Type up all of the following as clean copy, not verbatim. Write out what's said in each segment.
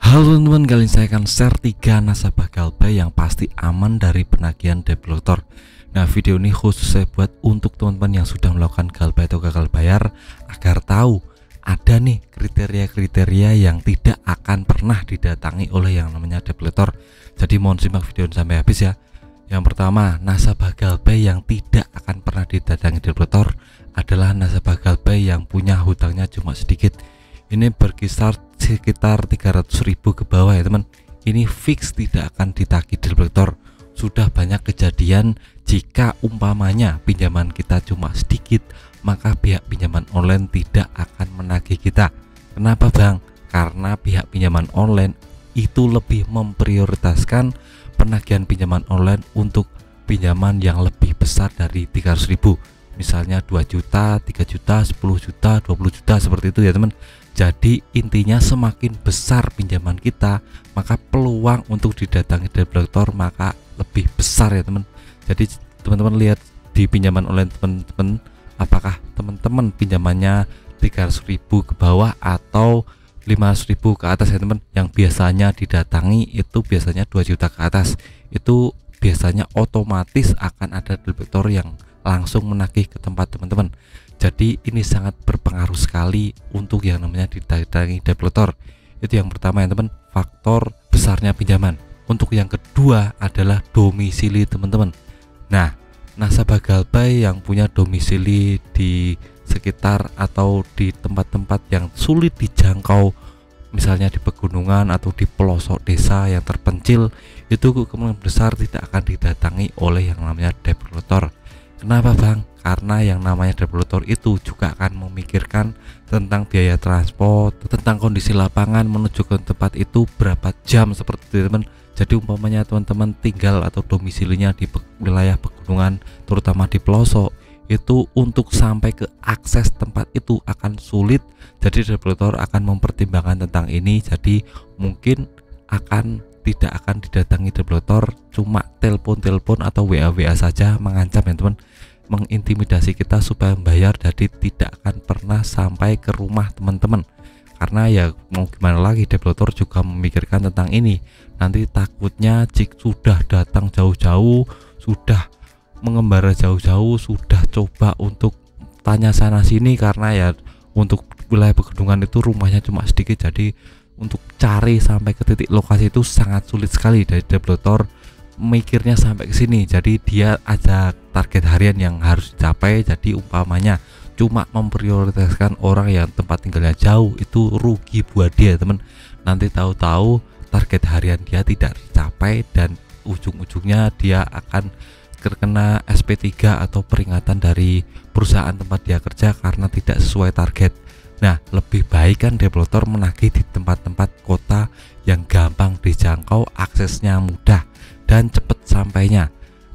Halo teman-teman, kali ini saya akan share 3 nasabah GalPay yang pasti aman dari penagihan debt collector. Nah, video ini khusus saya buat untuk teman-teman yang sudah melakukan GalPay atau gagal bayar, agar tahu ada nih kriteria-kriteria yang tidak akan pernah didatangi oleh yang namanya debt collector. Jadi mohon simak video ini sampai habis ya. Yang pertama, nasabah GalPay yang tidak akan pernah didatangi debt collector adalah nasabah GalPay yang punya hutangnya cuma sedikit. Ini berkisar sekitar 300.000 ke bawah ya teman. Ini fix tidak akan ditagih debt collector. Sudah banyak kejadian jika umpamanya pinjaman kita cuma sedikit, maka pihak pinjaman online tidak akan menagih kita. Kenapa bang? Karena pihak pinjaman online itu lebih memprioritaskan penagihan pinjaman online untuk pinjaman yang lebih besar dari 300.000. Misalnya 2 juta, 3 juta, 10 juta, 20 juta seperti itu ya teman. Jadi intinya semakin besar pinjaman kita, maka peluang untuk didatangi debt collector maka lebih besar ya teman. Jadi teman-teman lihat di pinjaman online teman-teman, apakah teman-teman pinjamannya 300.000 ke bawah atau 500.000 ke atas ya teman. Yang biasanya didatangi itu biasanya 2 juta ke atas. Itu biasanya otomatis akan ada debt collector yang langsung menagih ke tempat teman-teman. Jadi ini sangat berpengaruh sekali untuk yang namanya didatangi debt collector. Itu yang pertama ya teman, faktor besarnya pinjaman. Untuk yang kedua adalah domisili teman-teman. Nah, nasabah GalPay yang punya domisili di sekitar atau di tempat-tempat yang sulit dijangkau, misalnya di pegunungan atau di pelosok desa yang terpencil, itu kemungkinan besar tidak akan didatangi oleh yang namanya debt collector. Kenapa bang? Karena yang namanya debt collector itu juga akan memikirkan tentang biaya transport, tentang kondisi lapangan menuju ke tempat itu berapa jam seperti itu teman. Jadi umpamanya teman-teman tinggal atau domisilinya di wilayah pegunungan, terutama di pelosok, itu untuk sampai ke akses tempat itu akan sulit. Jadi debt collector akan mempertimbangkan tentang ini. Jadi mungkin tidak akan didatangi debt collector, cuma telepon atau WA saja mengancam ya teman, mengintimidasi kita supaya membayar. Jadi tidak akan pernah sampai ke rumah teman-teman, karena ya mau gimana lagi, debt collector juga memikirkan tentang ini. Nanti takutnya jika sudah datang jauh-jauh, sudah mengembara jauh-jauh, sudah coba untuk tanya sana sini, karena ya untuk wilayah pegunungan itu rumahnya cuma sedikit, jadi untuk cari sampai ke titik lokasi itu sangat sulit sekali. Dari debt collector mikirnya sampai ke sini, jadi dia ada target harian yang harus dicapai. Jadi umpamanya cuma memprioritaskan orang yang tempat tinggalnya jauh, itu rugi buat dia teman. Nanti tahu-tahu target harian dia tidak tercapai dan ujung-ujungnya dia akan terkena SP3 atau peringatan dari perusahaan tempat dia kerja karena tidak sesuai target. Nah, lebih baik kan debt collector menagih di tempat-tempat kota yang gampang dijangkau, aksesnya mudah dan cepat sampainya.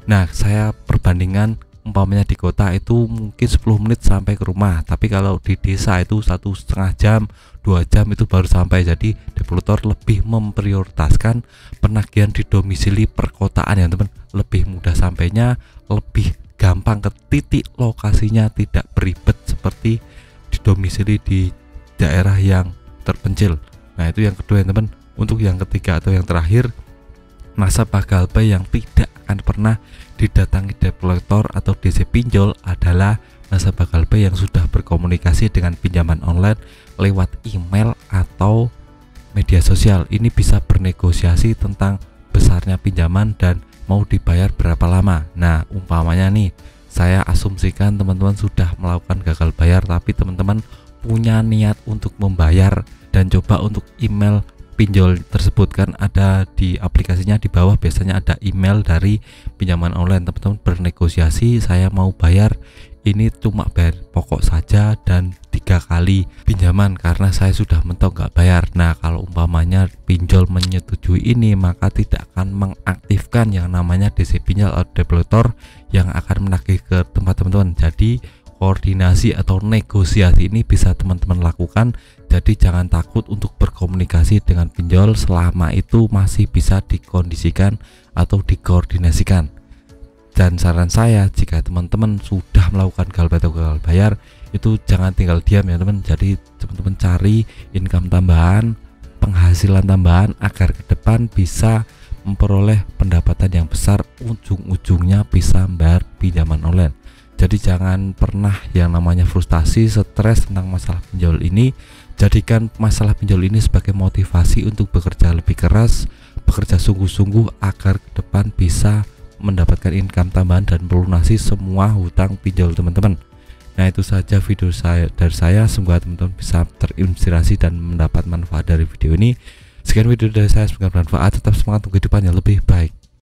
Nah, saya perbandingan umpamanya di kota itu mungkin 10 menit sampai ke rumah, tapi kalau di desa itu 1,5 jam, 2 jam itu baru sampai. Jadi debt collector lebih memprioritaskan penagihan di domisili perkotaan ya teman, lebih mudah sampainya, lebih gampang ke titik lokasinya, tidak beribet seperti di domisili di daerah yang terpencil. Nah, itu yang kedua ya teman. Untuk yang ketiga atau yang terakhir, nasabah GalPay yang tidak akan pernah didatangi debt collector atau DC pinjol adalah nasabah GalPay yang sudah berkomunikasi dengan pinjaman online lewat email atau media sosial. Ini bisa bernegosiasi tentang besarnya pinjaman dan mau dibayar berapa lama. Nah, umpamanya nih, saya asumsikan teman-teman sudah melakukan gagal bayar, tapi teman-teman punya niat untuk membayar dan coba untuk email pinjol tersebut, kan ada di aplikasinya di bawah, biasanya ada email dari pinjaman online. Teman-teman bernegosiasi, saya mau bayar ini cuma bayar pokok saja dan 3 kali pinjaman karena saya sudah mentok nggak bayar. Nah, kalau umpamanya pinjol menyetujui ini, maka tidak akan mengaktifkan yang namanya DC pinjol atau debt collector yang akan menagih ke tempat teman-teman. Jadi koordinasi atau negosiasi ini bisa teman-teman lakukan. Jadi jangan takut untuk berkomunikasi dengan pinjol selama itu masih bisa dikondisikan atau dikoordinasikan. Dan saran saya, jika teman-teman sudah melakukan GalPay atau gagal bayar, itu jangan tinggal diam ya teman. Jadi teman-teman cari income tambahan, penghasilan tambahan agar ke depan bisa memperoleh pendapatan yang besar, ujung-ujungnya bisa membayar pinjaman online. Jadi jangan pernah yang namanya frustasi, stres tentang masalah pinjol ini. Jadikan masalah pinjol ini sebagai motivasi untuk bekerja lebih keras, bekerja sungguh-sungguh agar ke depan bisa mendapatkan income tambahan dan melunasi semua hutang pinjol teman-teman. Nah, itu saja video dari saya. Semoga teman-teman bisa terinspirasi dan mendapat manfaat dari video ini. Sekian video dari saya, semoga bermanfaat. Tetap semangat untuk kehidupan yang lebih baik.